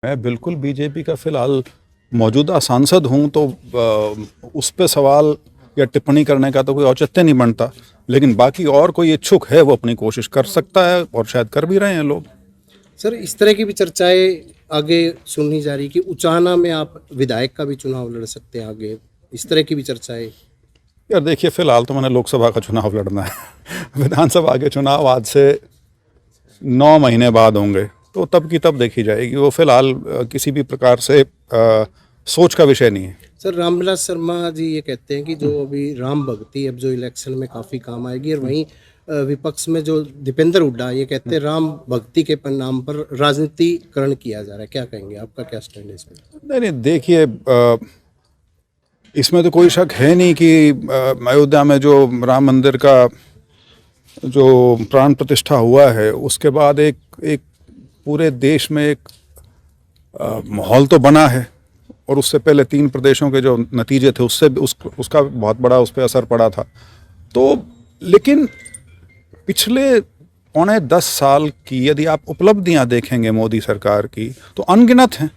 मैं बिल्कुल बीजेपी का फिलहाल मौजूदा सांसद हूं तो उस पे सवाल या टिप्पणी करने का तो कोई औचित्य नहीं बनता, लेकिन बाकी और कोई इच्छुक है वो अपनी कोशिश कर सकता है और शायद कर भी रहे हैं लोग। सर, इस तरह की भी चर्चाएं आगे सुननी जा रही कि उचाना में आप विधायक का भी चुनाव लड़ सकते हैं आगे, इस तरह की भी चर्चाएं। यार देखिए, फिलहाल तो मैंने लोकसभा का चुनाव लड़ना है विधानसभा के चुनाव आज से 9 महीने बाद होंगे, तो तब की तब देखी जाएगी। वो फिलहाल किसी भी प्रकार से सोच का विषय नहीं है। सर, रामविलास शर्मा जी ये कहते हैं कि जो अभी राम भक्ति अब जो इलेक्शन में काफ़ी काम आएगी, और वहीं विपक्ष में जो दीपेंद्र हुड्डा ये कहते हैं राम भक्ति के नाम पर राजनीतिकरण किया जा रहा है। क्या कहेंगे, आपका क्या स्टैंड है इसमें? नहीं, देखिए, इसमें तो कोई शक है नहीं कि अयोध्या में जो राम मंदिर का जो प्राण प्रतिष्ठा हुआ है, उसके बाद एक पूरे देश में एक माहौल तो बना है, और उससे पहले 3 प्रदेशों के जो नतीजे थे उससे उसका बहुत बड़ा उस पर असर पड़ा था। तो लेकिन पिछले 9.5 साल की यदि आप उपलब्धियां देखेंगे मोदी सरकार की तो अनगिनत हैं।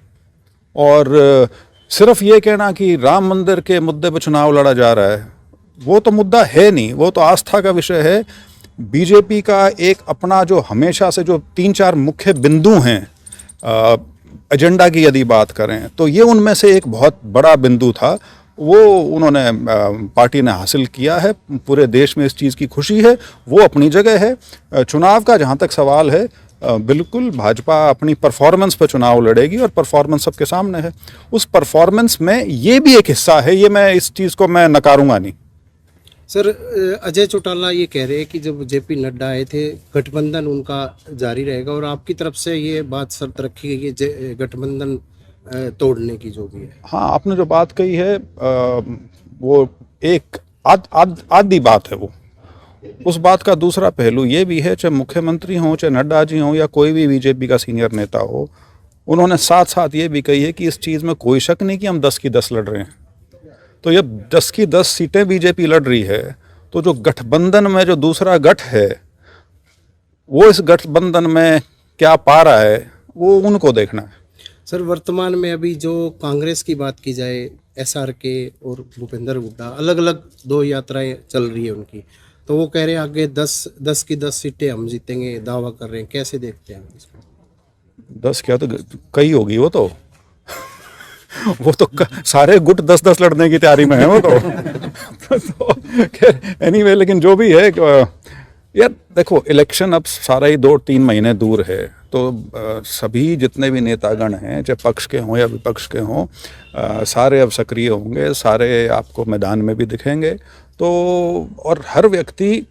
और सिर्फ ये कहना कि राम मंदिर के मुद्दे पर चुनाव लड़ा जा रहा है, वो तो मुद्दा है नहीं, वो तो आस्था का विषय है। बीजेपी का एक अपना जो हमेशा से जो 3-4 मुख्य बिंदु हैं एजेंडा की यदि बात करें, तो ये उनमें से एक बहुत बड़ा बिंदु था। वो उन्होंने पार्टी ने हासिल किया है, पूरे देश में इस चीज़ की खुशी है, वो अपनी जगह है। चुनाव का जहाँ तक सवाल है, बिल्कुल भाजपा अपनी परफॉर्मेंस पर चुनाव लड़ेगी, और परफॉर्मेंस सबके सामने है। उस परफॉर्मेंस में ये भी एक हिस्सा है, ये मैं इस चीज़ को मैं नकारूंगा नहीं। सर, अजय चौटाला ये कह रहे हैं कि जब जेपी नड्डा आए थे गठबंधन उनका जारी रहेगा, और आपकी तरफ से ये बात शर्त रखी गई है गठबंधन तोड़ने की जो भी है। हाँ, आपने जो बात कही है वो एक आधी बात है। वो उस बात का दूसरा पहलू ये भी है, चाहे मुख्यमंत्री हों, चाहे नड्डा जी हों, या कोई भी बीजेपी का सीनियर नेता हो, उन्होंने साथ साथ ये भी कही है कि इस चीज़ में कोई शक नहीं कि हम 10 की 10 लड़ रहे हैं। तो जब 10 की 10 सीटें बीजेपी लड़ रही है, तो जो गठबंधन में जो दूसरा गठ है, वो इस गठबंधन में क्या पा रहा है, वो उनको देखना है। सर, वर्तमान में अभी जो कांग्रेस की बात की जाए, SRK और भूपेंद्र हुड्डा अलग अलग 2 यात्राएं चल रही है उनकी, तो वो कह रहे हैं आगे 10 की 10 सीटें हम जीतेंगे, दावा कर रहे हैं। कैसे देखते हैं इसको? 10 क्या, तो कई होगी वो तो वो तो सारे गुट 10-10 लड़ने की तैयारी में है वो तो एनीवे, लेकिन जो भी है, यार देखो, इलेक्शन अब सारा ही 2-3 महीने दूर है, तो सभी जितने भी नेतागण हैं, चाहे पक्ष के हों या विपक्ष के हों, सारे अब सक्रिय होंगे, सारे आपको मैदान में भी दिखेंगे। तो और हर व्यक्ति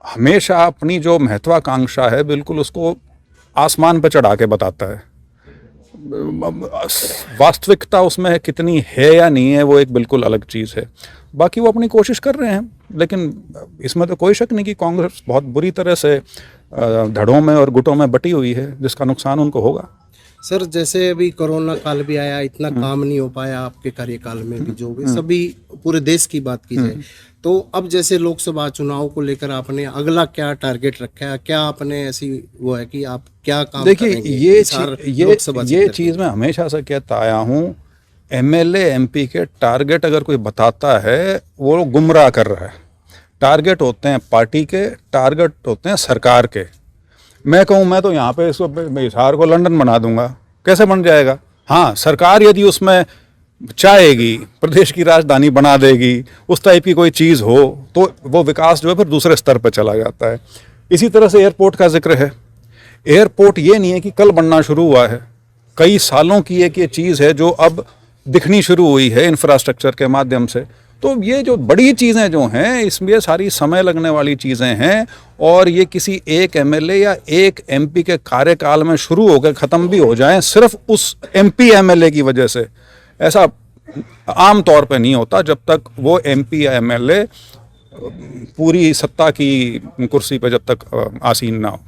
हमेशा अपनी जो महत्वाकांक्षा है बिल्कुल उसको आसमान पर चढ़ा के बताता है। वास्तविकता उसमें कितनी है या नहीं है, वो एक बिल्कुल अलग चीज़ है। बाकी वो अपनी कोशिश कर रहे हैं, लेकिन इसमें तो कोई शक नहीं कि कांग्रेस बहुत बुरी तरह से धड़ों में और गुटों में बटी हुई है, जिसका नुकसान उनको होगा। सर, जैसे अभी कोरोना काल भी आया, इतना काम नहीं हो पाया आपके कार्यकाल में भी, जो भी सभी पूरे देश की बात की जाए, तो अब जैसे लोकसभा चुनाव को लेकर आपने अगला क्या टारगेट रखा है? क्या आपने ऐसी वो है कि आप क्या काम देखिए, करेंगे? ये चीज़ मैं हमेशा से कहता आया हूँ, MLA MP के टारगेट अगर कोई बताता है, वो गुमराह कर रहा है। टारगेट होते हैं पार्टी के, टारगेट होते हैं सरकार के। मैं कहूँ, मैं तो यहाँ पे इसको बिहार को लंदन बना दूंगा, कैसे बन जाएगा? हाँ, सरकार यदि उसमें चाहेगी, प्रदेश की राजधानी बना देगी, उस टाइप की कोई चीज़ हो, तो वो विकास जो है फिर दूसरे स्तर पर चला जाता है। इसी तरह से एयरपोर्ट का जिक्र है। एयरपोर्ट ये नहीं है कि कल बनना शुरू हुआ है, कई सालों की एक ये चीज़ है जो अब दिखनी शुरू हुई है इंफ्रास्ट्रक्चर के माध्यम से। तो ये जो बड़ी चीज़ें जो हैं, इसमें सारी समय लगने वाली चीज़ें हैं, और ये किसी एक MLA या एक MP के कार्यकाल में शुरू होकर ख़त्म भी हो जाएं सिर्फ उस MP MLA की वजह से, ऐसा आम तौर पे नहीं होता जब तक वो MP या MLA पूरी सत्ता की कुर्सी पे जब तक आसीन ना हो।